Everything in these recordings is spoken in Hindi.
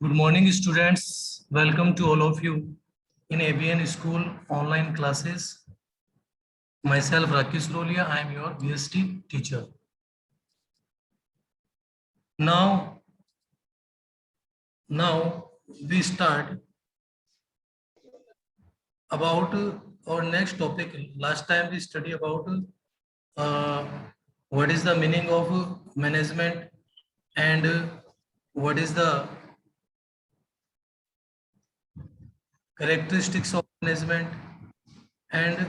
Good morning, students. Welcome to all of you in ABN School online classes. Myself, Rakesh Rolia, I am your BST teacher. Now we start about our next topic. Last time we studied about uh, what is the meaning of management and what is the characteristics of management and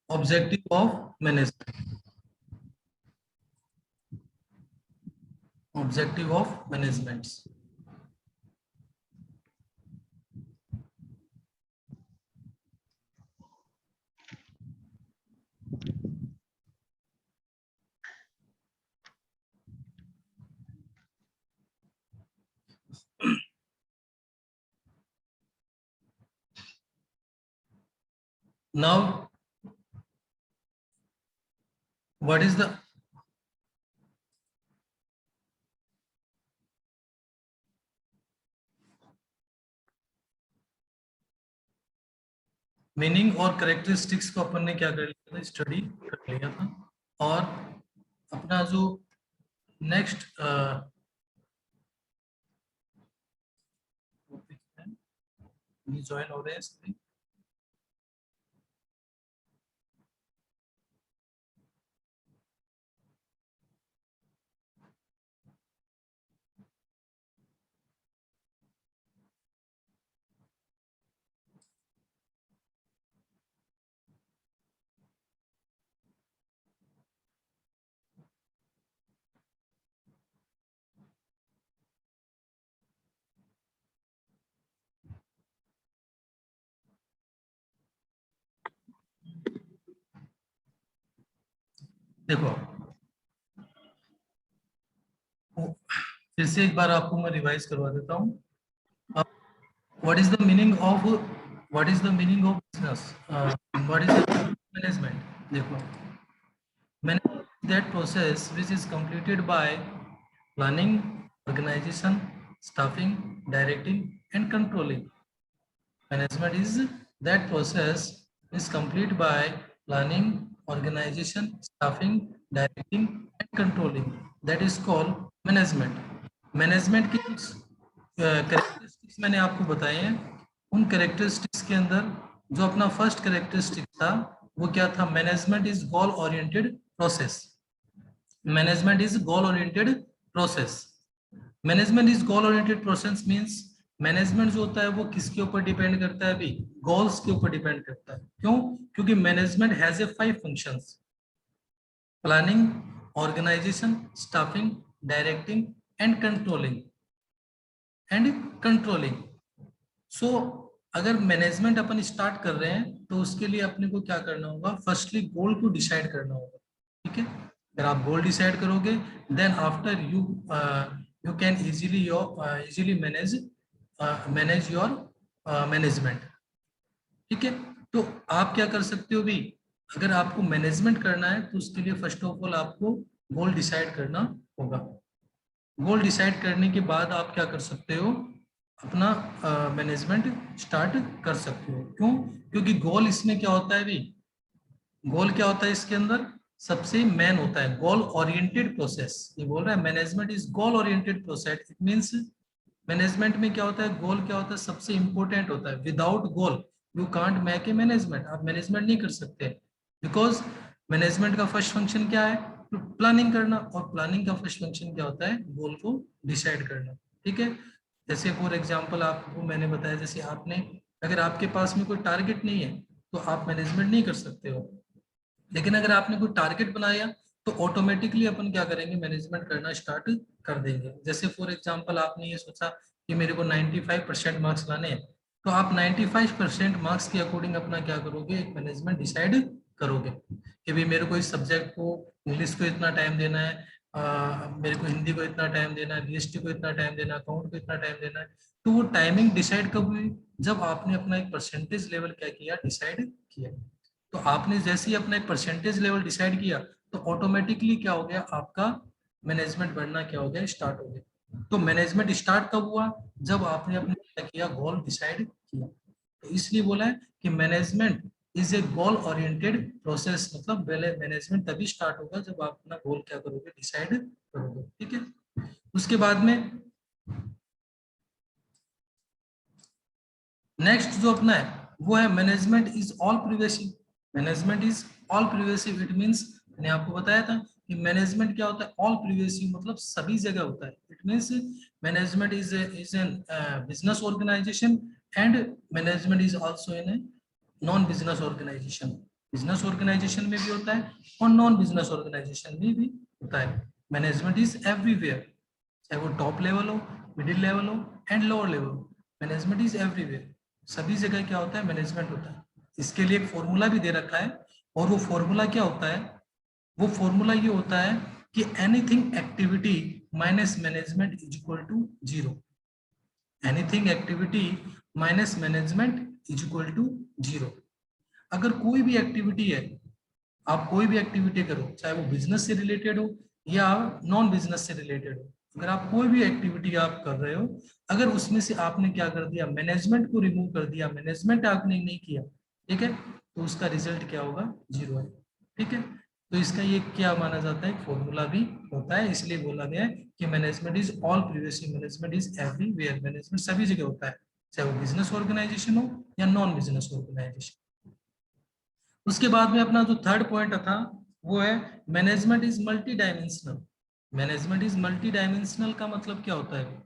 objective of management. Objective of management. Now, what is the meaning और करेक्टरिस्टिक्स को अपन ने क्या कर लिया था, स्टडी कर लिया था। और अपना जो नेक्स्ट ज्वाइन हो रहे हैं सभी। देखो, फिर से एक बार आपको मैं रिवाइज करवा देता हूँ। What is the meaning of business, what is the management. देखो, management is that process which is completed by planning, organization, staffing, directing and controlling. Management is that process is complete by planning, organization, staffing, directing and controlling. That is called management. Management के कुछ कैरेक्टरिस्टिक्स मैंने आपको बताए हैं। उन कैरेक्टरिस्टिक्स के अंदर जो अपना फर्स्ट कैरेक्टरिस्टिक था वो क्या था? Management is goal oriented process. Management is goal oriented process. Management is goal oriented process means management जो होता है वो किसके ऊपर डिपेंड करता है? अभी गोल्स के ऊपर डिपेंड करता है। क्यों? क्योंकि management has a 5 functions: planning, organisation, staffing, directing and controlling. So अगर मैनेजमेंट अपन स्टार्ट कर रहे हैं तो उसके लिए अपने को क्या करना होगा? फर्स्टली गोल को डिसाइड करना होगा। ठीक है, अगर आप गोल डिसाइड करोगे then after you can easily manage your management. ठीक है, तो आप क्या कर सकते हो भी? अगर आपको मैनेजमेंट करना है तो उसके लिए फर्स्ट ऑफ ऑल आपको गोल डिसाइड करना होगा। गोल डिसाइड करने के बाद आप क्या कर सकते हो? अपना मैनेजमेंट स्टार्ट कर सकते हो। क्यों? क्योंकि गोल इसमें क्या होता है भी? गोल क्या होता है इसके अंदर? सबसे मेन होता है गोल ओरिएंटेड प्रोसेस। ये बोल रहा है management is goal oriented process. It means management में क्या होता है? गोल क्या होता है? सबसे इंपॉर्टेंट होता है। Without goal you can't make A management. आप मैनेजमेंट नहीं कर सकते बिकॉज मैनेजमेंट का फर्स्ट फंक्शन क्या है? प्लानिंग करना। और प्लानिंग का फर्स्ट फंक्शन क्या होता है? गोल को डिसाइड करना। ठीक है, जैसे फॉर एग्जांपल आपको मैंने बताया, जैसे आपने अगर आपके पास में कोई टारगेट नहीं है तो आप मैनेजमेंट नहीं कर सकते हो। लेकिन अगर आपने कोई टारगेट बनाया तो ऑटोमेटिकली अपन क्या करेंगे? मैनेजमेंट करना स्टार्ट कर देंगे। जैसे फॉर एग्जांपल आपने ये सोचा कि मेरे को 95% मार्क्स लाने हैं, तो आप 95% मार्क्स के अकॉर्डिंग अपना क्या करोगे? एक मैनेजमेंट डिसाइड करोगे कि भाई मेरे को इस सब्जेक्ट को, इंग्लिश को इतना टाइम देना है, मेरे को हिंदी को इतना टाइम देना है, बीएसटी को इतना टाइम देना है, अकाउंट को इतना टाइम देना है। तो वो टाइमिंग डिसाइड कब हुई? जब आपने अपना एक परसेंटेज लेवल क्या किया? डिसाइड किया। तो आपने जैसे ही अपना एक परसेंटेज लेवल डिसाइड किया तो ऑटोमेटिकली क्या हो गया, आपका मैनेजमेंट बढ़ना क्या हो गया, स्टार्ट हो गया। तो मैनेजमेंट स्टार्ट कब हुआ, जब आपने अपने क्या किया, गोल डिसाइड किया। तो इसलिए बोला है कि management is a goal oriented process, मतलब पहले मैनेजमेंट तभी स्टार्ट होगा जब आप अपना गोल क्या करोगे, डिसाइड करोगे। ठीक है, उसके बाद में नेक्स्ट जो अपना है वो है management is all pervasive. Management is all pervasive, it means मैंने आपको बताया था कि मैनेजमेंट क्या होता है, ऑल प्रिवेसिव मतलब सभी जगह होता है। It means management is an business organisation and management is also in a non business organisation. Business organisation में भी होता है और नॉन बिजनेस ऑर्गेनाइजेशन में भी होता है। मैनेजमेंट इज एवरीवेयर, चाहे वो टॉप लेवल हो, मिडिल लेवल हो एंड लोअर लेवल हो, मैनेजमेंट इज एवरीवेयर। सभी जगह क्या होता है, मैनेजमेंट होता है। इसके लिए एक फॉर्मूला भी दे रखा है, और वो फॉर्मूला क्या होता है, वो फॉर्मूला ये होता है कि anything activity minus management is equal to zero. Anything activity minus management is equal to zero. अगर कोई भी एक्टिविटी है, आप कोई भी एक्टिविटी करो, चाहे वो बिजनेस से रिलेटेड हो या नॉन बिजनेस से रिलेटेड हो, अगर आप कोई भी एक्टिविटी आप कर रहे हो, अगर उसमें से आपने क्या कर दिया, मैनेजमेंट को रिमूव कर दिया, मैनेजमेंट आपने नहीं किया, ठीक है, तो उसका रिजल्ट क्या होगा, जीरो है। ठीक है, तो इसका ये क्या माना जाता है, फॉर्मूला भी होता है, इसलिए बोला गया है कि management is all pervasive, management is everywhere. Management सभी जगह होता है, चाहे वो बिजनेस ऑर्गेनाइजेशन हो या नॉन बिजनेस ऑर्गेनाइजेशन। उसके बाद में अपना जो थर्ड पॉइंट था वो है management is multi dimensional. Management is multi dimensional का मतलब क्या होता है,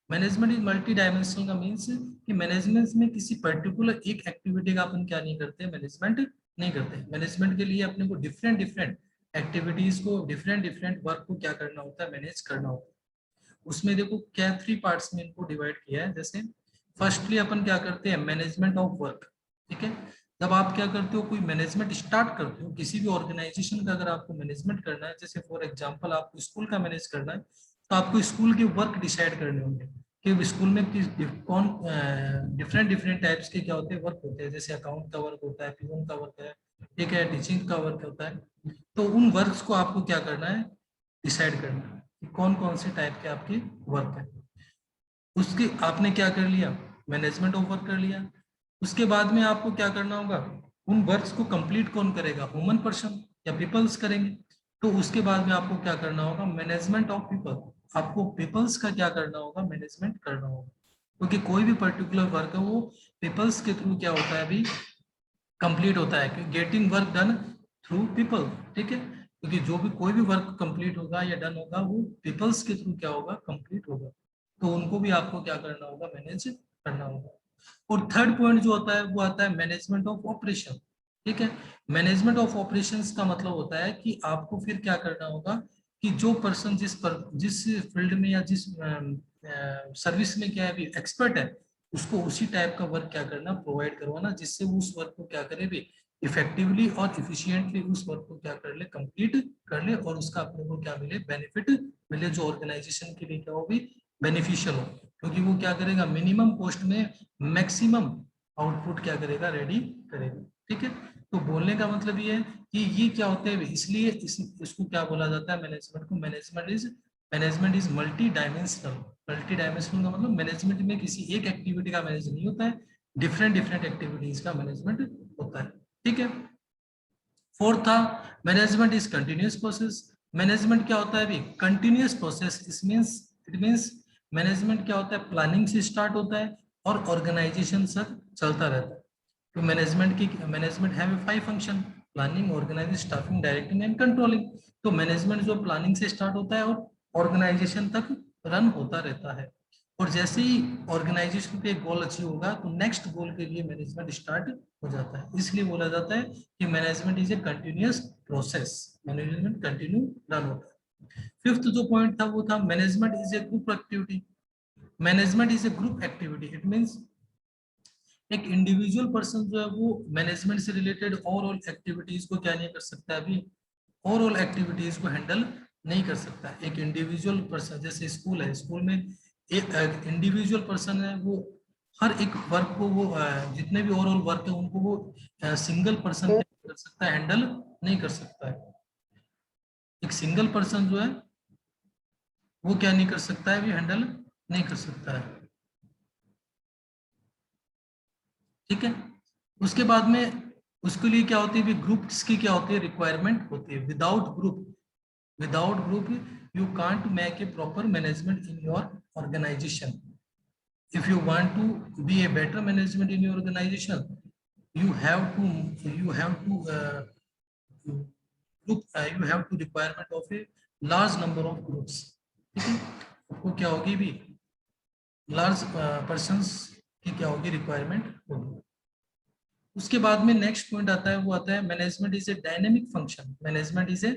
मैनेजमेंट इज मल्टी डायमेंशनल का मीन्स कि मैनेजमेंट में किसी पर्टिकुलर एक एक्टिविटी का अपन क्या नहीं करते, मैनेजमेंट नहीं करते। मैनेजमेंट के लिए अपने को डिफरेंट डिफरेंट एक्टिविटीज को, डिफरेंट डिफरेंट वर्क को क्या करना होता है, मैनेज करना होता है। उसमें देखो क्या थ्री पार्ट्स में इनको डिवाइड किया है। जैसे फर्स्टली अपन क्या करते हैं, मैनेजमेंट ऑफ वर्क। ठीक है, जब आप क्या करते हो, कोई मैनेजमेंट स्टार्ट करते हो किसी भी ऑर्गेनाइजेशन का, अगर आपको मैनेजमेंट करना है, जैसे फॉर एग्जांपल आपको स्कूल का मैनेज करना है, तो आपको स्कूल के वर्क डिसाइड करने होंगे कि स्कूल में किस कौन डिफरेंट डिफरेंट टाइप्स के क्या होते हैं, वर्क होते हैं। जैसे अकाउंट का वर्क होता है, पीओन का वर्क है, ठीक है, टीचिंग का वर्क होता है। तो उन वर्क्स को आपको क्या करना है, डिसाइड करना है कि कौन कौन से टाइप के आपके वर्क है। उसके आपने क्या कर लिया, मैनेजमेंट ऑफ वर्क कर लिया। उसके बाद में आपको क्या करना होगा, उन वर्क्स को कंप्लीट कौन करेगा, ह्यूमन पर्सन या पीपल्स करेंगे। तो उसके बाद में आपको क्या करना होगा, मैनेजमेंट ऑफ पीपल। आपको पीपल्स का क्या करना होगा, मैनेजमेंट करना होगा, क्योंकि कोई भी पर्टिकुलर वर्क है वो पीपल्स के थ्रू क्या होता है, अभी कंप्लीट होता है, getting work done through people. ठीक है, क्योंकि जो भी कोई भी वर्क कंप्लीट होगा या डन होगा वो पीपल्स के थ्रू क्या होगा, कंप्लीट होगा। तो उनको भी आपको क्या करना होगा, मैनेज करना होगा। और थर्ड पॉइंट जो होता है वो आता है मैनेजमेंट ऑफ ऑपरेशन। ठीक है, मैनेजमेंट ऑफ ऑपरेशंस का मतलब होता है कि आपको फिर क्या करना होगा कि जो पर्सन जिस फील्ड में या जिस सर्विस में क्या है एक्सपर्ट है, उसको उसी टाइप का वर्क क्या करना, प्रोवाइड करवाना, जिससे वो उस वर्क को क्या करे भी इफेक्टिवली और इफिशियंटली उस वर्क को क्या कर ले, कंप्लीट कर ले, और उसका अपने को क्या मिले, बेनिफिट मिले, जो ऑर्गेनाइजेशन के लिए क्या हो भी बेनिफिशियल हो। क्योंकि वो क्या करेगा, मिनिमम कॉस्ट में मैक्सिमम आउटपुट क्या करेगा, रेडी करेगा। ठीक है, तो बोलने का मतलब ये है कि ये क्या होते हैं, इसलिए इसको क्या बोला जाता है, मैनेजमेंट को, management is multi dimensional. Multi dimensional का मतलब मैनेजमेंट में किसी एक एक्टिविटी का मैनेज नहीं होता है, डिफरेंट डिफरेंट एक्टिविटीज का मैनेजमेंट होता है। ठीक है, फोर्थ था management is continuous process. Management क्या होता है, अभी continuous process. It means management क्या होता है, प्लानिंग से स्टार्ट होता है और ऑर्गेनाइजेशन तक चलता रहता है। तो management have 5 function, planning, organising, staffing, directing and controlling. तो मैनेजमेंट जो प्लानिंग से स्टार्ट होता है और ऑर्गेनाइजेशन तक रन होता रहता है। और जैसे ही ऑर्गेनाइजेशन पे एक गोल अचीव होगा तो नेक्स्ट गोल के लिए मैनेजमेंट स्टार्ट हो जाता है। इसलिए बोला जाता है कि management is a continuous process, management continue run होता है। फिफ्थ जो पॉइंट था वो था management is a group activity. Management is a group activity, it means एक इंडिविजुअल पर्सन जो है वो मैनेजमेंट से रिलेटेड ओवरऑल एक्टिविटीज को क्या नहीं कर सकता, अभी ओवरऑल एक्टिविटीज को हैंडल नहीं कर सकता। एक इंडिविजुअल पर्सन, जैसे स्कूल है, स्कूल में एक इंडिविजुअल पर्सन है, वो हर एक वर्क को वो जितने भी ओवरऑल वर्क है उनको वो सिंगल पर्सन कर सकता है, हैंडल नहीं कर सकता है। एक सिंगल पर्सन जो है वो क्या नहीं कर सकता है, भी हैंडल नहीं कर सकता है। ठीक है, उसके बाद में उसके लिए क्या होती है, ग्रुप्स की क्या होती है, रिक्वायरमेंट होती है। Without group you can't make a proper management in your organization. If you want to be a better management in your organization, you have to you have to requirement of a large number of groups. ठीक है, आपको क्या होगी भी, लार्ज पर्संस की क्या होगी, रिक्वायरमेंट होगी। उसके बाद में नेक्स्ट पॉइंट आता है, वो आता है management is a dynamic function. Management is a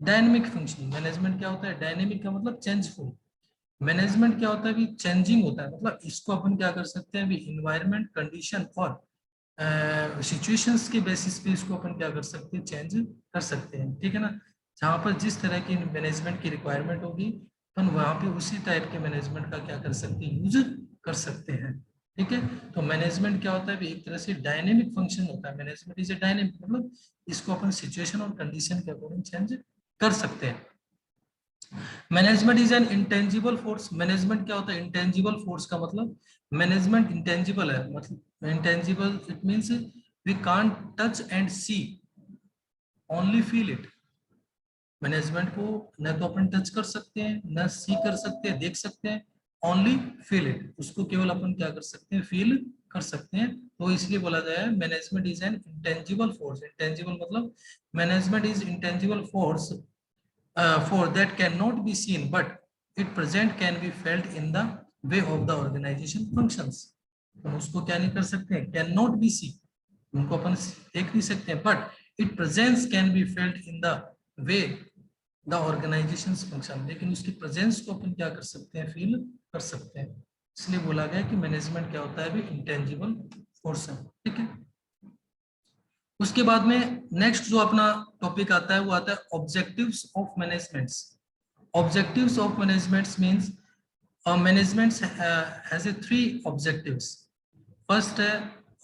dynamic function. Management क्या होता है, डायनेमिक का मतलब चेंजफुल। मैनेजमेंट क्या होता है, भी चेंजिंग होता है, मतलब इसको अपन क्या कर सकते हैं, भी इन्वायरमेंट कंडीशन और सिचुएशंस के बेसिस पे इसको अपन क्या कर सकते हैं, चेंज कर सकते हैं। ठीक है ना, जहाँ पर जिस तरह की मैनेजमेंट की रिक्वायरमेंट होगी अपन वहाँ पे उसी टाइप के मैनेजमेंट का क्या कर सकते हैं, यूज कर सकते हैं। ठीक है, तो मैनेजमेंट क्या होता है, एक तरह से डायनेमिक फंक्शन होता है। मैनेजमेंट इज ए डायनेमिक, मतलब इसको अपन सिचुएशन और कंडीशन के अकॉर्डिंग चेंज कर सकते हैं। Management is an intangible force. Management क्या होता है, इंटेंजिबल फोर्स का मतलब, मैनेजमेंट इंटेंजिबल है, मतलब intangible it means we can't touch and see, only feel it. Management को न तो अपन टच कर सकते हैं, न सी कर सकते हैं, देख सकते हैं, ओनली फील इट, उसको केवल अपन क्या कर सकते हैं, फील कर सकते हैं। तो इसलिए बोला जाए management is an intangible force. Intangible मतलब management is intangible force for that cannot be seen but it present can be felt in the way of the organization functions। तो उसको क्या नहीं कर सकते हैं, कैन नॉट बी सी, उनको अपन देख नहीं सकते हैं, but it presence can be felt in the way the organisation function, लेकिन उसकी प्रेजेंस को अपन क्या कर सकते हैं, फील कर सकते हैं। इसलिए बोला गया कि मैनेजमेंट क्या होता है, भी इंटेंजिबल फोर्स है। ठीक है, उसके बाद में नेक्स्ट जो अपना टॉपिक आता है वो आता है objectives of managements. Objectives of managements means management has A 3 objectives. First है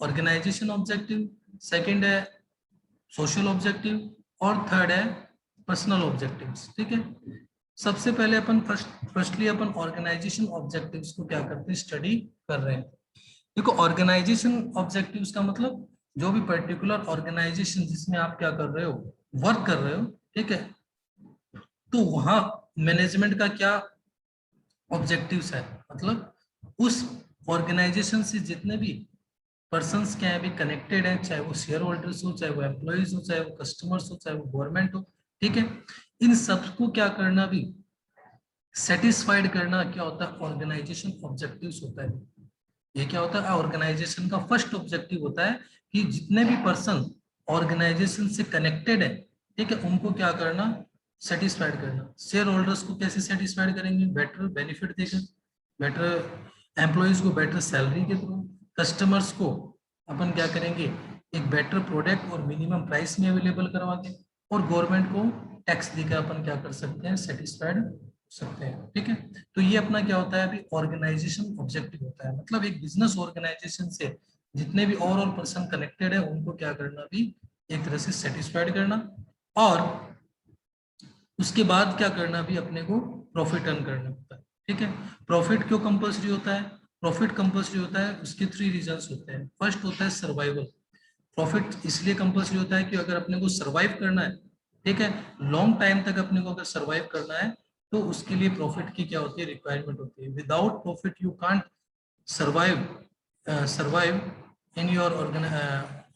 ऑर्गेनाइजेशन ऑब्जेक्टिव, सेकंड है सोशल ऑब्जेक्टिव, और थर्ड है पर्सनल ऑब्जेक्टिव्स। ठीक है, सबसे पहले अपन फर्स्टली अपन ऑर्गेनाइजेशन ऑब्जेक्टिव्स को क्या करते हैं, स्टडी कर रहे हैं। देखो ऑर्गेनाइजेशन ऑब्जेक्टिव्स का मतलब जो भी पर्टिकुलर ऑर्गेनाइजेशन जिसमें आप क्या कर रहे हो, वर्क कर रहे हो, ठीक है, तो वहां मैनेजमेंट का क्या ऑब्जेक्टिव्स है, मतलब उस ऑर्गेनाइजेशन से जितने भी पर्संस क्या है भी कनेक्टेड है, चाहे वो शेयर होल्डर्स हो, चाहे वो एम्प्लॉइज हो, चाहे वो कस्टमर्स हो, चाहे वो गवर्नमेंट हो। ठीक है, इन सबको क्या करना भी, सेटिस्फाइड करना क्या होता है, ऑर्गेनाइजेशन ऑब्जेक्टिव्स होता है। ये क्या होता है, ऑर्गेनाइजेशन का फर्स्ट ऑब्जेक्टिव होता है कि जितने भी पर्सन ऑर्गेनाइजेशन से कनेक्टेड है, ठीक है, उनको क्या करना, सेटिस्फाइड करना। शेयर होल्डर्स को कैसे सेटिस्फाइड करेंगे, बेटर बेनिफिट देकर, बेटर एम्प्लॉइज को बेटर सैलरी के थ्रू, कस्टमर्स को अपन क्या करेंगे, एक बेटर प्रोडक्ट और मिनिमम प्राइस में अवेलेबल करवा के, और गवर्नमेंट को टैक्स देकर अपन क्या कर सकते हैं, सेटिस्फाइड सकते हैं। ठीक है, तो ये अपना क्या होता है, अभी ऑर्गेनाइजेशन ऑब्जेक्टिव होता है, मतलब एक बिजनेस ऑर्गेनाइजेशन से जितने भी ओवरऑल पर्सन कनेक्टेड है उनको क्या करना, भी एक तरह से सेटिस्फाइड करना, और उसके बाद क्या करना, भी अपने को प्रॉफिट अर्न करना होता है। ठीक है, प्रॉफिट क्यों कंपल्सरी होता है, प्रॉफिट कंपल्सरी होता है, उसके 3 रीजंस होते हैं। फर्स्ट होता है सर्वाइवल। प्रॉफिट इसलिए कंपल्सरी होता है कि अगर अपने को सर्वाइव करना है, ठीक है, लॉन्ग टाइम तक अपने को अगर सर्वाइव करना है, तो उसके लिए प्रॉफिट की क्या होती है, रिक्वायरमेंट होती है। Without profit you can't survive survive in your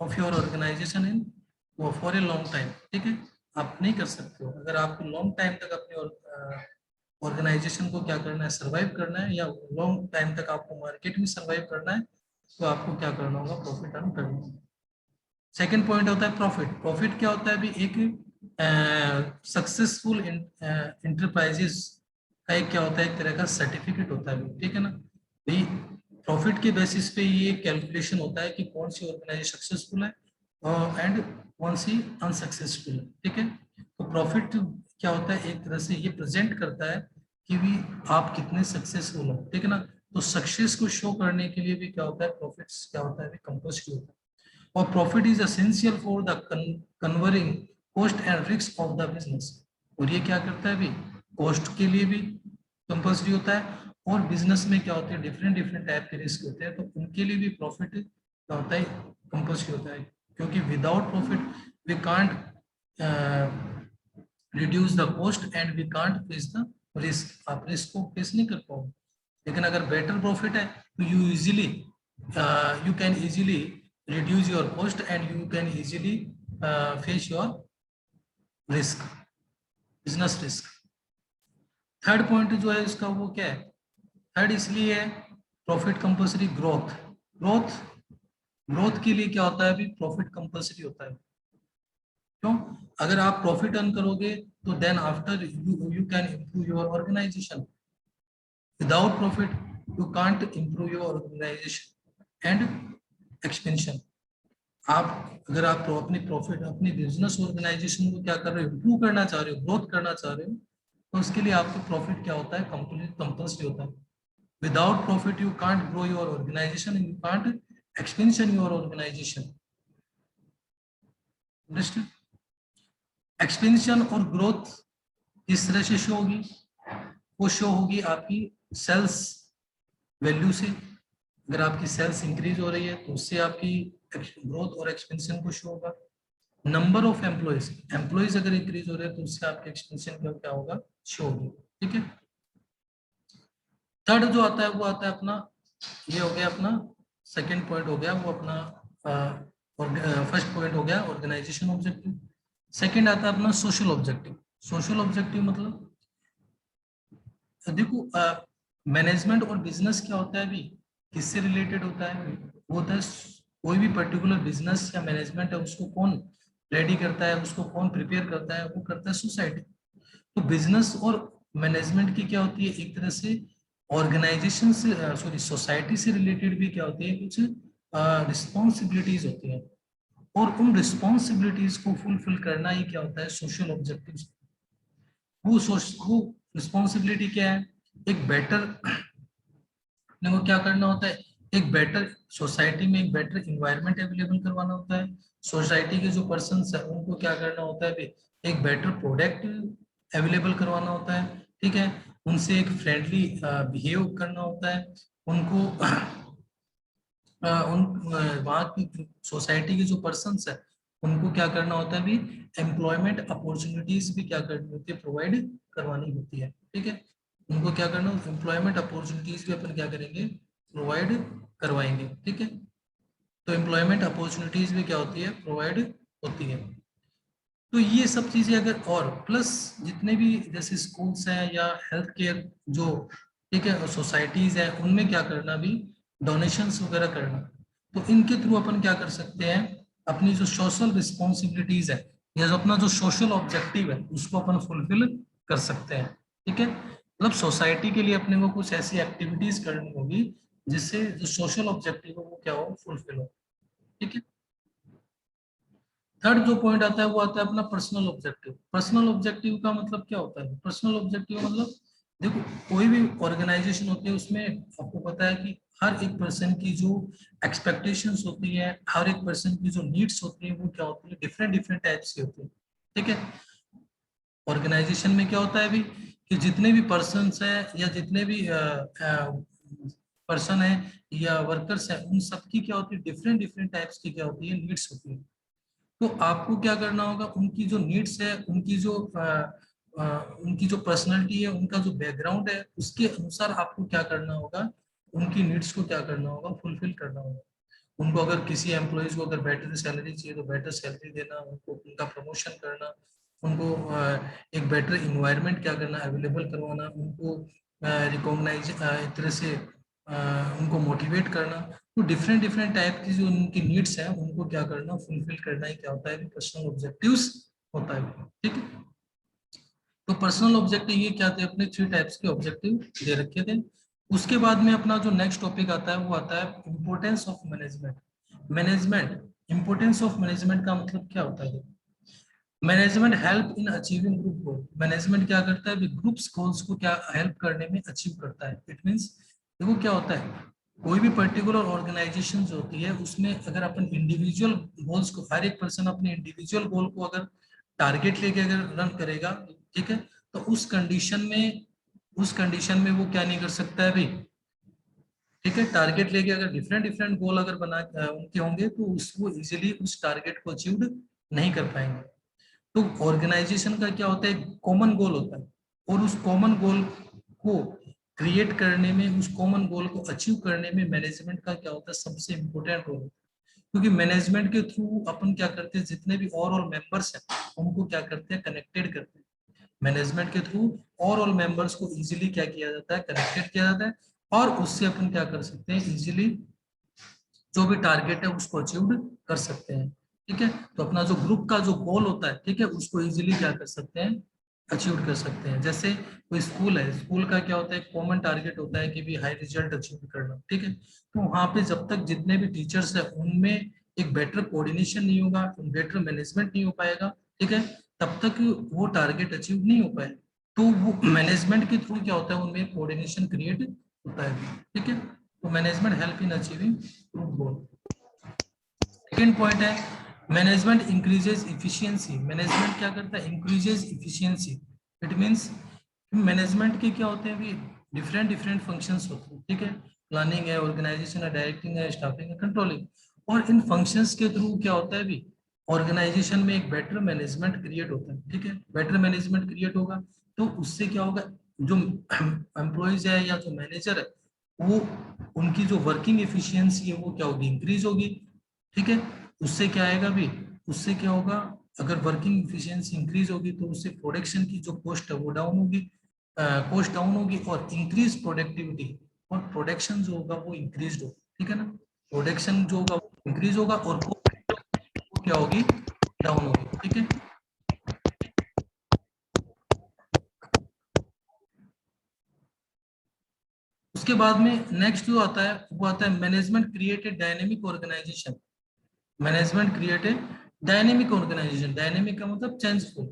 of your organisation in for a long time. ठीक है, आप नहीं कर सकते हो अगर आपको लॉन्ग टाइम तक अपने ऑर्गेनाइजेशन को क्या करना है, सर्वाइव करना है, या लॉन्ग टाइम तक आपको मार्केट में सर्वाइव करना है, तो आपको क्या करना होगा, प्रॉफिट अर्न करना होगा। सेकेंड पॉइंट होता है प्रॉफिट। प्रॉफिट क्या होता है, भी एक सक्सेसफुल इंटरप्राइजेस का एक क्या होता है, एक तरह का सर्टिफिकेट होता है। ठीक है ना भाई, प्रॉफिट के बेसिस पे ये कैलकुलेशन होता है कि कौन सी ऑर्गेनाइजेशन सक्सेसफुल है एंड कौन सी अनसक्सेसफुल है। ठीक है, तो प्रॉफिट क्या होता है, एक तरह से ये प्रेजेंट करता है कि भी आप कितने सक्सेसफुल हो। ठीक है ना, तो सक्सेस को शो करने के लिए भी क्या होता है, प्रॉफिट्स क्या होता है, कंपल्सरी होता है। और profit is essential for the covering cost and risk of the business. और ये क्या करता है अभी, कॉस्ट के लिए भी कंपल्सरी होता है, और बिजनेस में क्या होते हैं, डिफरेंट डिफरेंट टाइप के रिस्क होते हैं, तो उनके लिए भी प्रॉफिट क्या होता है, कंपल्सरी होता है। क्योंकि without profit we can't reduce the cost and we can't face the risk. आप रिस्क को फेस नहीं कर पाओगे। लेकिन अगर बेटर प्रॉफिट है तो you can easily reduce your cost and you can easily face your risk, business risk. Third point जो है इसका वो क्या है, थर्ड इसलिए है profit compulsory, growth. Growth growth के लिए क्या होता है, अभी प्रॉफिट कंपल्सरी होता है। क्यों? अगर आप प्रॉफिट अर्न करोगे तो then after you can improve your organisation. Without profit you can't improve your organisation and expansion. आप अगर आप अपनी प्रॉफिट, अपनी बिजनेस ऑर्गेनाइजेशन को क्या कर रहे हो, इंप्रूव करना चाह रहे हो, ग्रोथ करना चाह रहे हो, तो उसके लिए आपको प्रॉफिट क्या होता है, कंपल्सरी होता है। Without profit you can't grow your organisation, you can't expansion your organisation. Understand? Expansion और ग्रोथ किस तरह से शो होगी, वो शो होगी आपकी सेल्स वैल्यू से। अगर आपकी सेल्स इंक्रीज हो रही है तो उससे आपकी ग्रोथ और एक्सपेंशन को शो होगा। नंबर ऑफ एम्प्लॉयज, एम्प्लॉयज अगर इंक्रीज हो रहे हैं तो उससे आपके एक्सपेंशन क्या होगा, शो होगी। ठीक है। थर्ड जो आता है वो आता है अपना, ये हो गया अपना सेकंड पॉइंट हो गया, वो अपना फर्स्ट पॉइंट हो गया ऑर्गेनाइजेशन ऑब्जेक्टिव। सेकंड आता है अपना सोशल ऑब्जेक्टिव। सोशल ऑब्जेक्टिव मतलब देखो, मैनेजमेंट और बिजनेस क्या होता है अभी, किससे रिलेटेड होता है, वो होता है कोई भी पर्टिकुलर बिजनेस या मैनेजमेंट है उसको कौन रेडी करता है, उसको कौन प्रिपेयर करता है, वो करता है सोसाइटी। तो बिजनेस और मैनेजमेंट की क्या होती है, एक तरह से ऑर्गेनाइजेशन से, सॉरी सोसाइटी से रिलेटेड भी क्या होती है, कुछ रिस्पॉन्सिबिलिटीज होती है, और उन रिस्पॉन्सिबिलिटीज को फुलफिल करना ही क्या होता है, सोशल ऑब्जेक्टिव्स। वो रिस्पॉन्सिबिलिटी क्या है, एक बेटर, अपने को क्या करना होता है, एक बेटर सोसाइटी में एक बेटर इन्वायरमेंट अवेलेबल करवाना होता है। सोसाइटी के जो पर्सन है उनको क्या करना होता है, एक बेटर प्रोडक्ट अवेलेबल करवाना होता है। ठीक है, उनसे एक फ्रेंडली बिहेव करना होता है, उनको उन वहाँ की सोसाइटी के जो पर्सन है उनको क्या करना होता है, भी एम्प्लॉयमेंट अपॉर्चुनिटीज भी क्या करनी होती है, प्रोवाइड करवानी होती है। ठीक है, उनको क्या करना, एम्प्लॉयमेंट अपॉर्चुनिटीज भी अपन क्या करेंगे, प्रोवाइड करवाएंगे। ठीक है, तो एम्प्लॉयमेंट अपॉर्चुनिटीज भी क्या होती है, प्रोवाइड होती है। तो ये सब चीजें अगर, और प्लस जितने भी जैसे स्कूल्स हैं या हेल्थ केयर जो, ठीक है, सोसाइटीज है, उनमें क्या करना भी, डोनेशंस वगैरह करना। तो इनके थ्रू अपन क्या कर सकते हैं, अपनी जो सोशल रिस्पॉन्सिबिलिटीज है या जो अपना जो सोशल ऑब्जेक्टिव है उसको अपन फुलफिल कर सकते हैं। ठीक है, मतलब सोसाइटी के लिए अपने को कुछ ऐसी एक्टिविटीज करनी होगी जिससे जो सोशल ऑब्जेक्टिव है वो क्या हो, फुलफिल हो। ठीक है। थर्ड जो पॉइंट आता है वो आता है अपना पर्सनल ऑब्जेक्टिव। पर्सनल ऑब्जेक्टिव का मतलब क्या होता है, पर्सनल ऑब्जेक्टिव मतलब देखो, कोई भी ऑर्गेनाइजेशन होती है उसमें आपको पता है कि हर एक पर्सन की जो एक्सपेक्टेशंस होती है, हर एक पर्सन की जो नीड्स होती है वो क्या होती है, डिफरेंट डिफरेंट टाइप्स की होती है। ठीक है, ऑर्गेनाइजेशन में क्या होता है भी, कि जितने भी पर्सन है या जितने भी पर्सन है या वर्कर्स है, उन सबकी क्या होती है, डिफरेंट डिफरेंट टाइप्स की क्या होती है, नीड्स होती है। तो आपको क्या करना होगा, उनकी जो नीड्स है, उनकी जो पर्सनालिटी है, उनका जो बैकग्राउंड है, उसके अनुसार आपको क्या करना होगा, उनकी नीड्स को क्या करना होगा, फुलफिल करना होगा। उनको अगर किसी एम्प्लॉयज को अगर बेटर सैलरी चाहिए तो बेटर सैलरी देना, उनको उनका प्रमोशन करना, उनको एक बेटर इन्वायरमेंट क्या करना, अवेलेबल करवाना, उनको रिकॉग्नाइज एक तरह से उनको मोटिवेट करना। तो डिफरेंट डिफरेंट टाइप की जो उनकी नीड्स हैं उनको क्या करना, फुलफिल करना ही क्या होता है, पर्सनल ऑब्जेक्टिव्स होता है। ठीक है, तो पर्सनल ऑब्जेक्टिव ये क्या थे, अपने 3 टाइप्स के ऑब्जेक्टिव दे रखे थे। उसके बाद में अपना जो नेक्स्ट टॉपिक आता है वो आता है importance of management. Management, importance of management का मतलब क्या होता है, management help in achieving group goal. Management क्या करता है, ग्रुप्स गोल्स को क्या हेल्प करने में अचीव करता है। इट मींस देखो क्या होता है, कोई भी पर्टिकुलर ऑर्गेनाइजेशन जो होती है उसमें अगर अपन इंडिविजुअल गोल्स को, हर एक पर्सन अपने इंडिविजुअल गोल को अगर टारगेट लेके अगर रन करेगा, ठीक है, तो उस कंडीशन में वो क्या नहीं कर सकता है अभी, ठीक है, टारगेट लेके अगर डिफरेंट डिफरेंट गोल अगर उनके होंगे तो उसको इजीली उस टारगेट को अचीव नहीं कर पाएंगे। तो ऑर्गेनाइजेशन का क्या होता है, कॉमन गोल होता है, और उस कॉमन गोल को क्रिएट करने में, उस कॉमन गोल को अचीव करने में मैनेजमेंट का क्या होता है, सबसे इंपॉर्टेंट रोल होता है। क्योंकि मैनेजमेंट के थ्रू अपन क्या करते हैं, जितने भी ओवरऑल मेंबर्स हैं उनको क्या करते हैं, कनेक्टेड करते हैं। मैनेजमेंट के थ्रू ओवरऑल मेंबर्स को इजीली क्या किया जाता है, कनेक्टेड किया जाता है, और उससे अपन क्या कर सकते हैं, इजीली जो भी टारगेट है उसको अचीव कर सकते हैं। ठीक है, तो अपना जो ग्रुप का जो गोल होता है, ठीक है, उसको इजीली क्या कर सकते हैं, अचीव कर सकते हैं। जैसे कोई स्कूल है, स्कूल का क्या होता है, कॉमन टारगेट होता है कि भी हाई रिजल्ट अचीव करना, ठीक है, तो वहां पे जब तक जितने भी टीचर्स है उनमें एक बेटर कोऑर्डिनेशन नहीं होगा, बेटर मैनेजमेंट नहीं हो पाएगा, ठीक है, तब तक वो टारगेट अचीव नहीं हो पाए। तो वो मैनेजमेंट के थ्रू क्या होता है, उनमें कोऑर्डिनेशन क्रिएट होता है, ठीक है, तो management help in achieving group goal. Second point है मैनेजमेंट इंक्रीजेस इफिशियंसी। मैनेजमेंट क्या करता है, increases efficiency. It means management के क्या होते हैं भी, डिफरेंट डिफरेंट फंक्शंस होते हैं, ठीक है, प्लानिंग है, ऑर्गेनाइजेशन है, डायरेक्टिंग है, स्टाफिंग है, कंट्रोलिंग। और इन फंक्शंस के थ्रू क्या होता है भी, ऑर्गेनाइजेशन में एक बेटर मैनेजमेंट क्रिएट होता है, ठीक है, बेटर मैनेजमेंट क्रिएट होगा तो उससे क्या होगा, जो एम्प्लॉयज है या जो मैनेजर है वो, उनकी जो वर्किंग एफिशिएंसी है वो क्या होगी, इंक्रीज होगी, ठीक है, उससे क्या आएगा भी, उससे क्या होगा, अगर वर्किंग एफिशिएंसी इंक्रीज होगी तो उससे प्रोडक्शन की जो कॉस्ट है वो डाउन होगी, कॉस्ट डाउन होगी, और इंक्रीज प्रोडक्टिविटी, और प्रोडक्शन जो होगा वो इंक्रीज होगा, ठीक है ना, प्रोडक्शन जो होगा वो इंक्रीज होगा और cost क्या होगी, डाउन होगी, ठीक है। उसके बाद में नेक्स्ट जो आता है वो आता है management created dynamic organisation. Management created dynamic organisation, dynamic का मतलब चेंजफुल।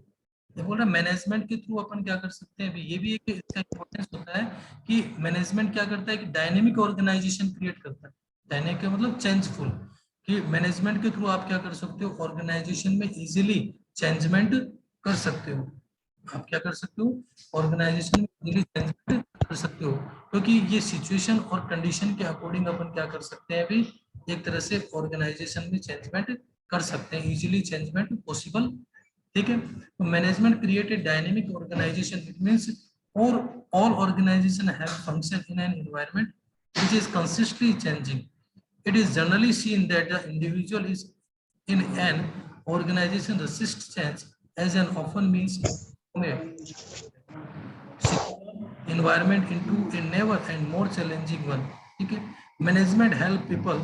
ये बोल रहा मैनेजमेंट के थ्रू अपन क्या कर सकते हैं, अभी ये भी एक इसका इंपॉर्टेंस होता है कि मैनेजमेंट क्या करता है कि डायनेमिक ऑर्गेनाइजेशन क्रिएट करता है। डायनेमिक का मतलब चेंजफुल, कि मैनेजमेंट के थ्रू आप क्या कर सकते हो, ऑर्गेनाइजेशन में इजीली चेंजमेंट कर सकते हो। आप क्या कर सकते हो, ऑर्गेनाइजेशन में इजीली चेंजमेंट कर सकते हो, क्योंकि ये सिचुएशन और कंडीशन के अकॉर्डिंग अपन क्या कर सकते हैं अभी, एक तरह से ऑर्गेनाइजेशन में चेंजमेंट कर सकते हैं, इजीली चेंजमेंट पॉसिबल, ठीक है। तो management created dynamic organisation, it means और all organization have function in an environment which is constantly changing. It is generally seen that the individual is in an organization resists change as an often means environment into a never and more challenging one. ठीक है, management help people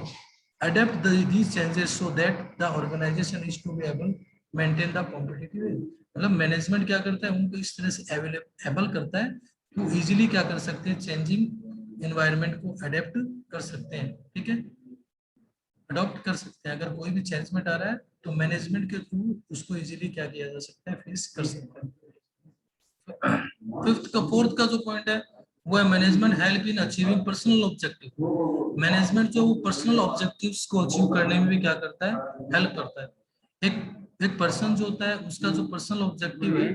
adapt these changes so that the organization is to be able maintain the competitive edge। मतलब मैनेजमेंट क्या करता है, उनको इस तरह से अवेलेबल करता है कि वो इजीली क्या कर सकते हैं, चेंजिंग एनवायरनमेंट को अडेप्ट कर सकते हैं, ठीक है, अडॉप्ट कर सकते हैं। अगर कोई भी चेंजमेंट आ रहा है तो मैनेजमेंट के थ्रू उसको इजीली क्या किया जा सकता है, फेस कर सकते हैं। फोर्थ का जो पॉइंट है वो है management help in achieving personal objective. Management जो वो पर्सनल ऑब्जेक्टिव्स को अचीव करने में भी क्या करता है, हेल्प करता है। एक पर्सन जो होता है उसका जो पर्सनल ऑब्जेक्टिव है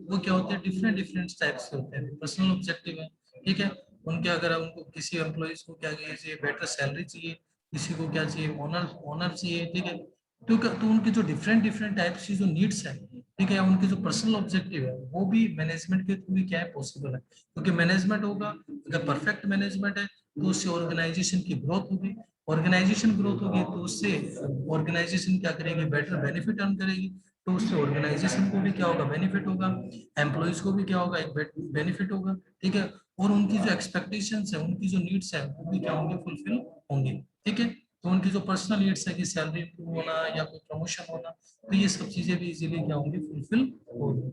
वो क्या होते हैं, डिफरेंट डिफरेंट टाइप्स के होते हैं पर्सनल ऑब्जेक्टिव है, ठीक है, उनके अगर उनको किसी एम्प्लॉइज को क्या चाहिए, बेटर सैलरी चाहिए, किसी को क्या चाहिए, ऑनर ऑनर चाहिए, ठीक है, तो उनके जो डिफरेंट डिफरेंट टाइप्स की जो नीड्स है, ठीक है, उनके जो पर्सनल ऑब्जेक्टिव है वो भी मैनेजमेंट के थ्रू भी क्या है, पॉसिबल है। क्योंकि मैनेजमेंट होगा, अगर परफेक्ट मैनेजमेंट है तो उससे ऑर्गेनाइजेशन की ग्रोथ होगी, ऑर्गेनाइजेशन ग्रोथ होगी तो उससे ऑर्गेनाइजेशन क्या करेगी, बेटर बेनिफिट अर्न करेगी, तो उससे ऑर्गेनाइजेशन को भी क्या होगा, बेनिफिट होगा, एम्प्लॉइज को भी क्या होगा, एक बेनिफिट होगा, ठीक है, और उनकी जो एक्सपेक्टेशंस है, उनकी जो नीड्स है वो भी क्या होंगे, फुलफिल होंगे, ठीक है, तो उनकी जो पर्सनल नीड्स है कि सैलरी इंप्रूव होना या कोई प्रमोशन होना, तो ये सब चीजें भी इजीली क्या होंगी, फुलफिल होगी।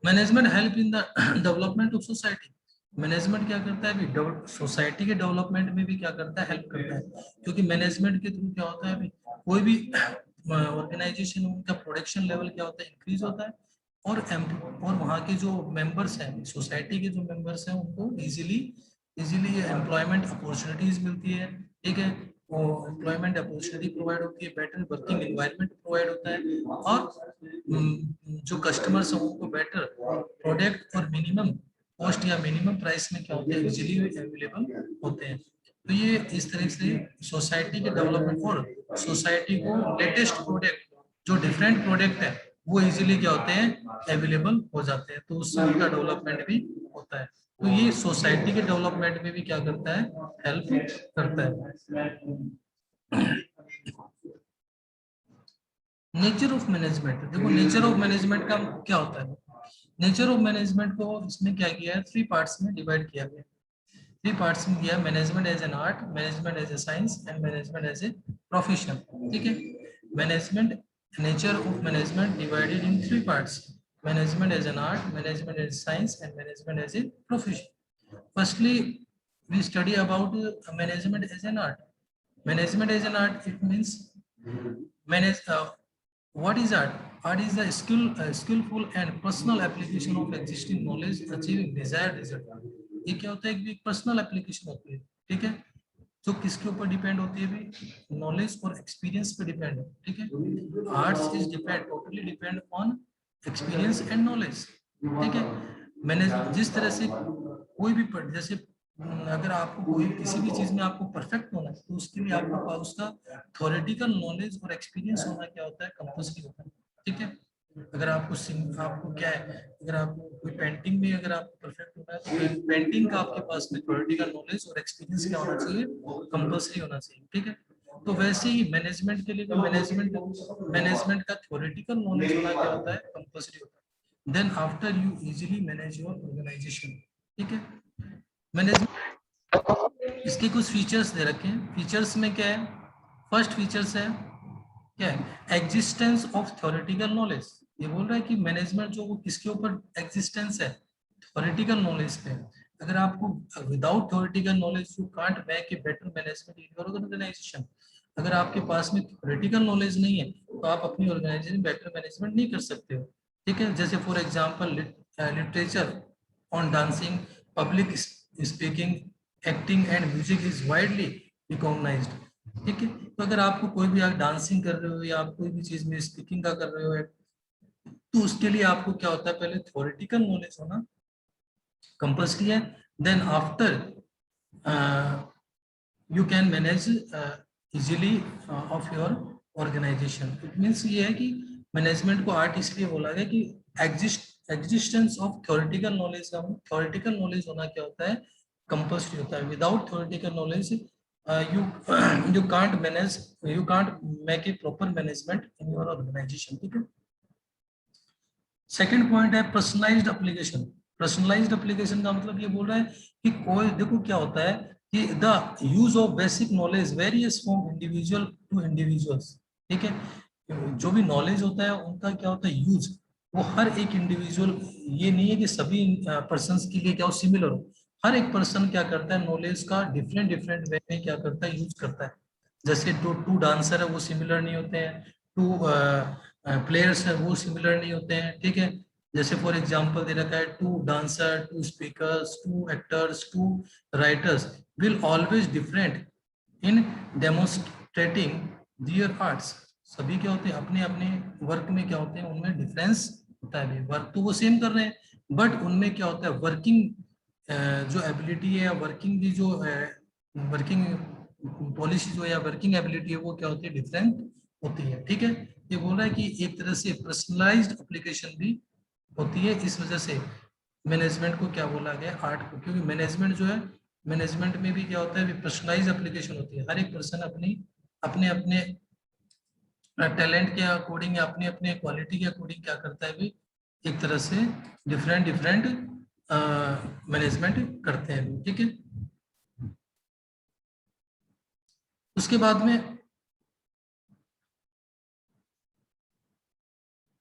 Management help in the development of society. Management क्या करता है अभी, सोसाइटी के डेवलपमेंट में भी क्या करता है, हेल्प करता है, क्योंकि मैनेजमेंट के थ्रू क्या होता है अभी, कोई भी ऑर्गेनाइजेशन उनका प्रोडक्शन लेवल क्या होता है, इंक्रीज होता है, और वहाँ के जो मेंबर्स हैं, सोसाइटी के जो मेंबर्स हैं उनको इजीली इजीली एम्प्लॉयमेंट अपॉर्चुनिटीज मिलती है, ठीक है, वो एम्प्लॉयमेंट अपॉर्चुनिटी प्रोवाइड होती है, बेटर वर्किंग एनवायरनमेंट प्रोवाइड होता है, और जो कस्टमर्स हैं उनको बेटर प्रोडक्ट और मिनिमम कॉस्ट या मिनिमम प्राइस में क्या होते हैं, इजीली अवेलेबल होते हैं। तो ये इस तरह से सोसाइटी के डेवलपमेंट और सोसाइटी को लेटेस्ट प्रोडक्ट, जो डिफरेंट प्रोडक्ट है, वो इजीली क्या होते हैं, अवेलेबल हो जाते हैं, तो उससे उनका डेवलपमेंट भी होता है। तो ये सोसाइटी के डेवलपमेंट में भी क्या करता है, हेल्प करता है। नेचर ऑफ मैनेजमेंट, देखो नेचर ऑफ मैनेजमेंट का क्या होता है। नेचर ऑफ मैनेजमेंट को इसमें क्या किया है, थ्री पार्ट्स में डिवाइड किया गया, थ्री पार्ट्स में दिया, management as an art, management as a science and management as a profession, ठीक है। Management, nature of management divided in three parts, management as an art, management as science and management as a profession. Firstly we study about management as an art. Management as an art, it means manage, what is art? Art is the skillful and personal application of existing knowledge achieving desired result. ये क्या होता है कि एक पर्सनल एप्लीकेशन होती है, ठीक है, जो किसके ऊपर डिपेंड होती है भी, नॉलेज और एक्सपीरियंस पे डिपेंड है, ठीक है। Arts is depend, totally depend on experience and knowledge, ठीक है। मैंने जिस तरह से कोई भी जैसे अगर आपको कोई किसी भी चीज में आपको परफेक्ट होना है, तो उसके लिए आपको उसका थ्योरेटिकल नॉलेज और एक्सपीरियंस होना क्या होता है, कंपल्सरी होता है, ठीक है। अगर आपको आपको क्या है, अगर आपको कोई पेंटिंग में अगर आपको परफेक्ट होना है, तो पेंटिंग का आपके पास में थ्योरेटिकल नॉलेज और एक्सपीरियंस क्या होना चाहिए, कंपल्सरी होना चाहिए, ठीक है। तो वैसे ही मैनेजमेंट के लिए भी मैनेजमेंट मैनेजमेंट का थ्योरेटिकल नॉलेज होना क्या होता है, कंपल्सरी होता है। Then after you easily manage your organisation, ठीक है। मैनेजमेंट, इसके कुछ फीचर्स दे रखे हैं, फीचर्स में क्या है, फर्स्ट फीचर्स है क्या है, एग्जिस्टेंस ऑफ थ्योरेटिकल नॉलेज। ये बोल रहा है कि मैनेजमेंट जो वो किसके ऊपर एग्जिस्टेंस है, थ्योरेटिकल नॉलेज पे। अगर आपको without theoretical knowledge you can't make a better management in your organisation. अगर आपके पास में थ्योरेटिकल नॉलेज नहीं है, तो आप अपनी ऑर्गेनाइजेशन में बेटर मैनेजमेंट नहीं कर सकते हो, ठीक है। जैसे for example literature on dancing, public speaking, acting and music is widely recognised, ठीक है। तो अगर आपको कोई भी, आप डांसिंग कर रहे हो या आप कोई भी चीज में स्पीकिंग का कर रहे हो, तो उसके लिए आपको क्या होता है, पहले थ्योरेटिकल नॉलेज होना कंपल्सरी है। Then after you can manage easily of your organisation. It means ये है कि मैनेजमेंट को आर्ट इसलिए बोला गया कि एग्जिस्टेंस ऑफ थ्योरेटिकल नॉलेज का, थ्योरेटिकल नॉलेज होना क्या होता है, कंपल्सरी होता है। Without theoretical knowledge you you can't manage, you can't make a proper management in your organization, ठीक है। सेकंड पॉइंट है पर्सनलाइज्ड एप्लीकेशन। पर्सनलाइज्ड एप्लीकेशन का मतलब ये बोल रहा है कि कोई, देखो क्या होता है कि the use of basic knowledge various from individual to individuals, ठीक है। जो भी नॉलेज होता है उनका क्या होता है यूज, वो हर एक इंडिविजुअल, ये नहीं है कि सभी पर्सन के लिए क्या सिमिलर हो, हर एक पर्सन क्या करता है, नॉलेज का डिफरेंट डिफरेंट वे में क्या करता है, यूज करता है। जैसे टू डांसर है वो सिमिलर नहीं होते हैं, टू प्लेयर्स है वो सिमिलर नहीं होते हैं, ठीक है। जैसे फॉर एग्जांपल दे रखा है, two dancer, two speakers, two actors, two writers will always different in demonstrating their arts. सभी क्या होते हैं, अपने अपने वर्क में क्या होते हैं, उनमें डिफरेंस होता है। वर्क तो वो सेम कर रहे हैं, बट उनमें क्या होता है, वर्किंग जो एबिलिटी है, वर्किंग की जो वर्किंग पॉलिसी जो या वर्किंग एबिलिटी है, वो क्या होती है, डिफरेंट होती है, ठीक है। ये बोल रहा है कि एक तरह से पर्सनलाइज्ड एप्लीकेशन भी होती है, इस वजह से मैनेजमेंट को क्या बोला गया, आर्ट को, क्योंकि मैनेजमेंट जो है, मैनेजमेंट में भी क्या होता है, पर्सनलाइज एप्लीकेशन होती है। हर एक पर्सन अपनी अपने अपने टैलेंट के अकॉर्डिंग या अपने अपने क्वालिटी के अकॉर्डिंग क्या करता है भी, एक तरह से डिफरेंट डिफरेंट मैनेजमेंट करते हैं, ठीक है। उसके बाद में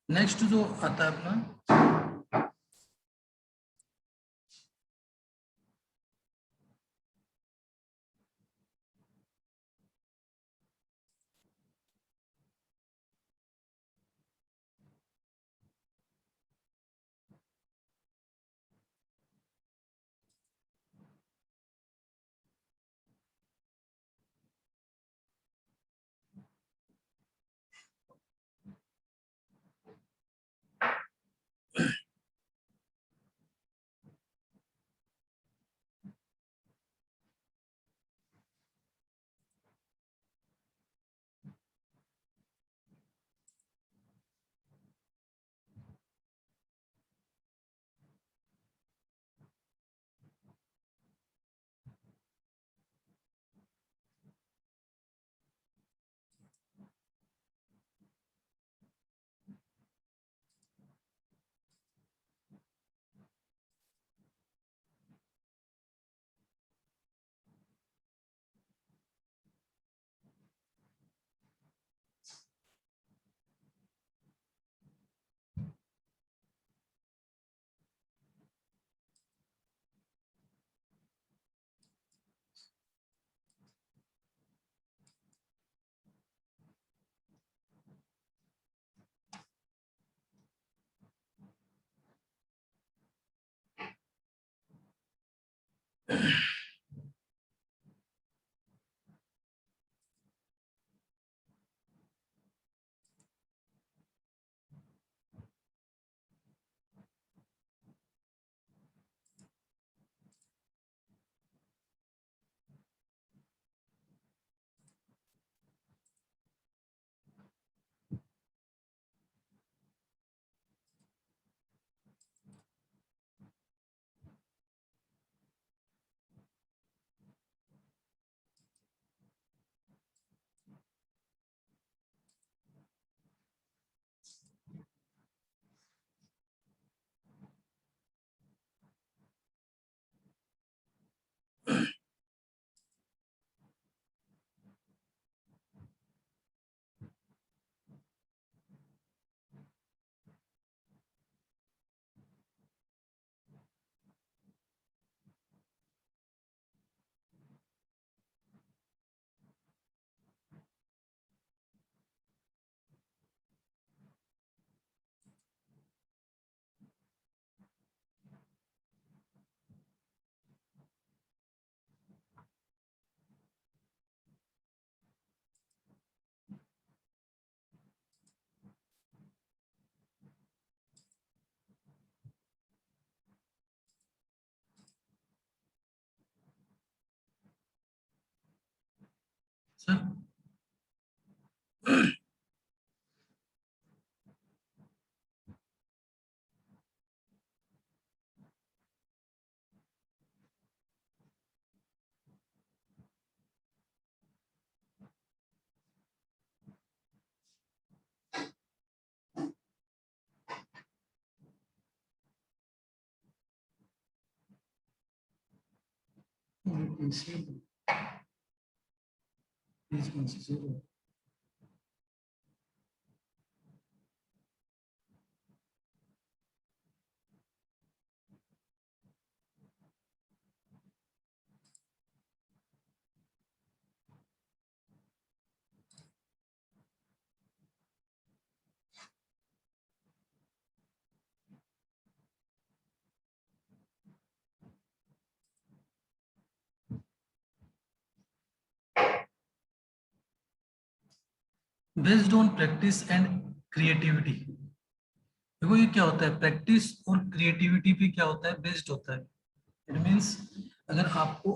नेक्स्ट जो आता है अपना, sir based on practice and creativity. देखो ये क्या होता है, प्रैक्टिस और क्रिएटिविटी पे क्या होता है, बेस्ड होता है। इट मीन्स अगर आपको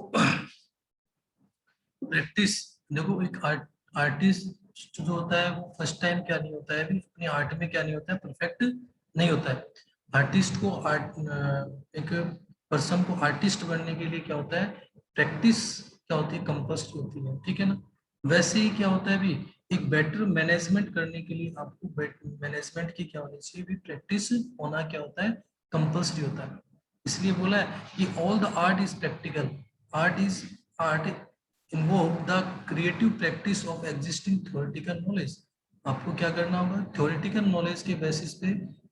प्रैक्टिस, देखो एक आर्टिस्ट जो होता है वो फर्स्ट टाइम क्या नहीं होता है, अभी अपने आर्ट में क्या नहीं होता है, परफेक्ट नहीं होता है। आर्टिस्ट को एक पर्सन को आर्टिस्ट बनने के लिए क्या होता है, प्रैक्टिस क्या होती है, कंपल्सरी होती है, ठीक है ना। वैसे ही क्या होता है अभी, एक बेटर मैनेजमेंट करने के लिए आपको मैनेजमेंट की क्या होनी चाहिए, भी प्रैक्टिस होना क्या होता है, कंपल्सरी होता है। इसलिए बोला है कि all the art is practical, art involve the creative practice of existing theoretical knowledge। आपको क्या करना होगा, थ्योरेटिकल नॉलेज के बेसिस पे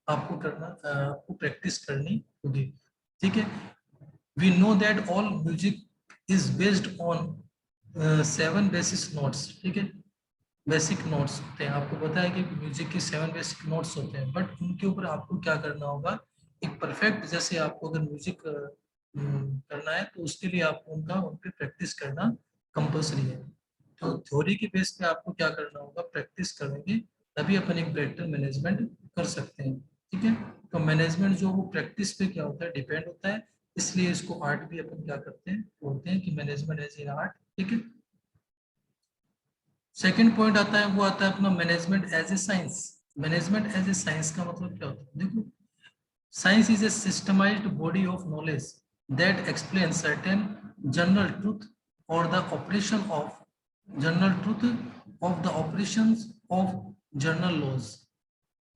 आपको आपको प्रैक्टिस करनी होगी, ठीक है। We know that all music is based on 7 basis notes, ठीक है। बेसिक नोट्स होते हैं, आपको पता है कि म्यूजिक के 7 बेसिक नोट्स होते हैं, बट उनके ऊपर आपको क्या करना होगा, एक परफेक्ट, जैसे आपको अगर म्यूजिक करना है तो उसके लिए आपको उन पे प्रैक्टिस करना कंपल्सरी है। तो थ्योरी के बेस पे आपको क्या करना होगा, प्रैक्टिस करेंगे तभी अपन एक बेटर मैनेजमेंट कर सकते हैं, ठीक है। तो मैनेजमेंट जो वो प्रैक्टिस पे क्या होता है, डिपेंड होता है। इसलिए इसको आर्ट भी अपन क्या करते हैं, बोलते हैं कि मैनेजमेंट एज इन आर्ट, ठीक है। सेकंड पॉइंट आता है, वो आता है अपना management as a science. Management as a science का मतलब क्या होता है, देखो science is a systematised body of knowledge that explain certain general truth और the operation of general truth of the operations of general laws,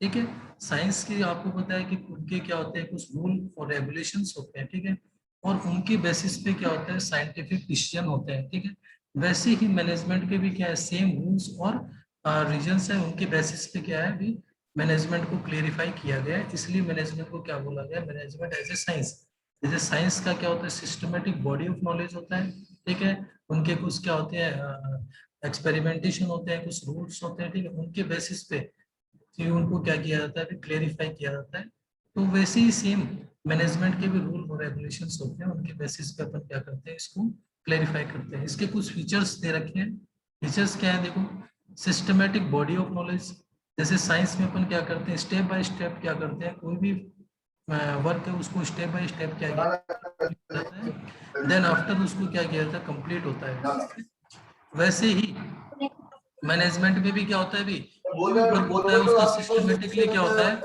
ठीक है। साइंस के आपको पता है कि उनके क्या होते हैं, कुछ रूल और रेगुलेशंस होते हैं, ठीक है। और उनके बेसिस पे क्या होता है, साइंटिफिक डिसीजन होते हैं, ठीक है। वैसे ही मैनेजमेंट के भी क्या है, सेम रूल्स और रीजंस है, उनके बेसिस पे क्या है भी मैनेजमेंट को क्लेरिफाई किया गया है। इसलिए मैनेजमेंट को क्या बोला गया, मैनेजमेंट एज ए साइंस। जैसे साइंस का क्या होता है, सिस्टमेटिक बॉडी ऑफ नॉलेज होता है, ठीक है। उनके कुछ क्या होते हैं, एक्सपेरिमेंटेशन होते हैं, कुछ रूल्स होते हैं, ठीक है। उनके बेसिस पे कि उनको क्या किया जाता है, क्लेरिफाई किया जाता है। तो वैसे ही सेम मैनेजमेंट के भी रूल और रेगुलेशंस होते हैं, उनके बेसिस पे अपन क्या करते हैं, इसको क्लैरिफाई करते हैं। इसके कुछ फीचर्स दे रखे हैं। फीचर्स क्या है देखो, सिस्टमेटिक बॉडी ऑफ नॉलेज। जैसे साइंस में अपन क्या करते हैं, स्टेप बाय स्टेप क्या करते हैं, कोई भी वर्क है उसको स्टेप बाय स्टेप क्या किया जाता है, देन आफ्टर उसको क्या किया जाता है, कंप्लीट होता है। वैसे ही मैनेजमेंट में भी क्या होता है, भी कोई भी वर्क होता है उसका सिस्टमेटिकली क्या होता है,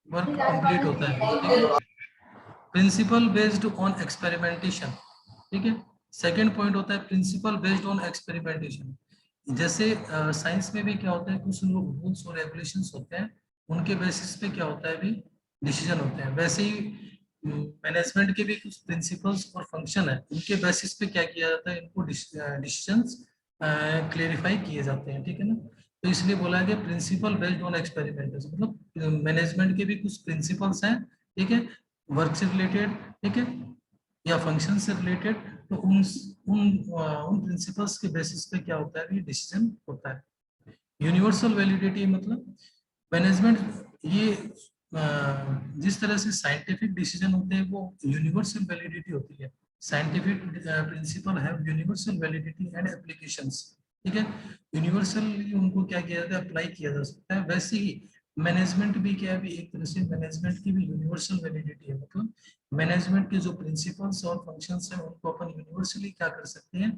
वर्क कंप्लीट होता है, ठीक है। प्रिंसिपल बेस्ड ऑन एक्सपेरिमेंटेशन, ठीक है। सेकंड पॉइंट होता है प्रिंसिपल बेस्ड ऑन एक्सपेरिमेंटेशन। जैसे साइंस में भी क्या होता है, कुछ रूल्स और रेगुलेशंस होते हैं, उनके बेसिस पे क्या होता है भी डिसीजन होते हैं। वैसे ही मैनेजमेंट के भी कुछ प्रिंसिपल्स और फंक्शन है, उनके बेसिस पे क्या किया जाता है, इनको डिसीजंस क्लेरिफाई किए जाते हैं, ठीक है ना। तो इसलिए बोला गया प्रिंसिपल बेस्ड ऑन एक्सपेरिमेंटेशन, मतलब मैनेजमेंट के भी कुछ प्रिंसिपल्स हैं, ठीक है, वर्क से रिलेटेड, ठीक है, या फंक्शन से रिलेटेड। तो उन प्रिंसिपल्स के बेसिस पे क्या होता है, ये डिसीजन होता है। यूनिवर्सल वैलिडिटी मतलब मैनेजमेंट, ये जिस तरह से साइंटिफिक डिसीजन होते हैं वो यूनिवर्सल वैलिडिटी होती है। साइंटिफिक प्रिंसिपल है यूनिवर्सल वैलिडिटी एंड एप्लीकेशंस, ठीक है। यूनिवर्सली उनको क्या किया जाता है, अप्लाई किया जा सकता है। वैसे ही मैनेजमेंट भी क्या है, भी एक तरह से मैनेजमेंट की भी यूनिवर्सल वैलिडिटी है, मतलब मैनेजमेंट के जो प्रिंसिपल्स और फंक्शंस हैं उनको अपन यूनिवर्सली क्या कर सकते हैं,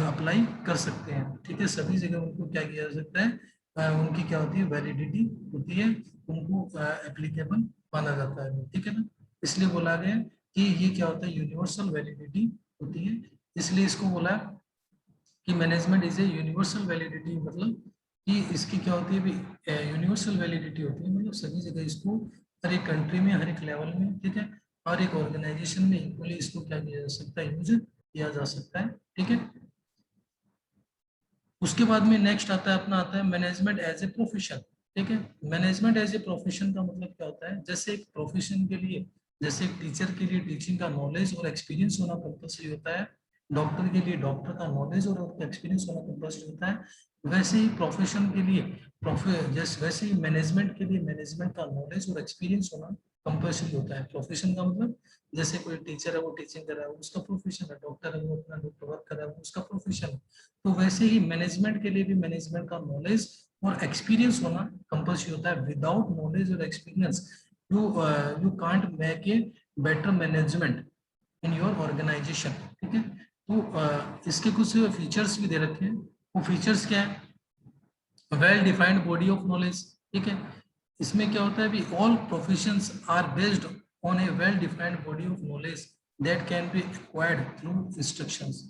अप्लाई कर सकते हैं, ठीक है। सभी जगह उनको क्या किया जा सकता है, उनकी क्या होती है, वैलिडिटी होती है, उनको एप्लीकेबल माना जाता है, ठीक है ना। इसलिए बोला गया कि ये क्या होता है, यूनिवर्सल वैलिडिटी होती है। इसलिए इसको बोला कि management is a universal validity, मतलब कि इसकी क्या होती है भी, यूनिवर्सल वैलिडिटी होती है, मतलब सभी जगह इसको हर एक कंट्री में, हर एक लेवल में, ठीक है, हर एक ऑर्गेनाइजेशन में इक्वली इसको क्या किया जा सकता है, यूज किया जा सकता है, ठीक है। उसके बाद में नेक्स्ट आता है अपना, आता है मैनेजमेंट एज ए प्रोफेशन, ठीक है। मैनेजमेंट एज ए प्रोफेशन का मतलब क्या होता है, जैसे एक प्रोफेशन के लिए, जैसे एक टीचर के लिए टीचिंग का नॉलेज और एक्सपीरियंस होना कंपल्सरी होता है, डॉक्टर के लिए डॉक्टर का नॉलेज और एक्सपीरियंस होना कंपल्सरी होता है, वैसे ही प्रोफेशन के लिए जैसे वैसे ही मैनेजमेंट के लिए मैनेजमेंट का नॉलेज और एक्सपीरियंस होना कंपल्सरी होता है। प्रोफेशन का मतलब जैसे कोई टीचर है वो टीचिंग कर रहा है, उसका प्रोफेशन है, डॉक्टर है वो अपना डॉक्टर वर्क कर रहा है, उसका प्रोफेशन है। तो वैसे ही मैनेजमेंट के लिए भी मैनेजमेंट का नॉलेज और एक्सपीरियंस होना कंपल्सरी होता है। विदाउट नॉलेज और experience you you can't make a better management in your organisation, ठीक है। तो इसके कुछ फीचर्स भी दे रखे हैं। वो फीचर्स क्या है, well defined body of knowledge, ठीक है। इसमें क्या होता है भी, all professions are based on a well defined body of knowledge that can be acquired through instructions.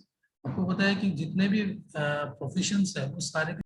आपको पता है कि जितने भी प्रोफेशंस है वो सारे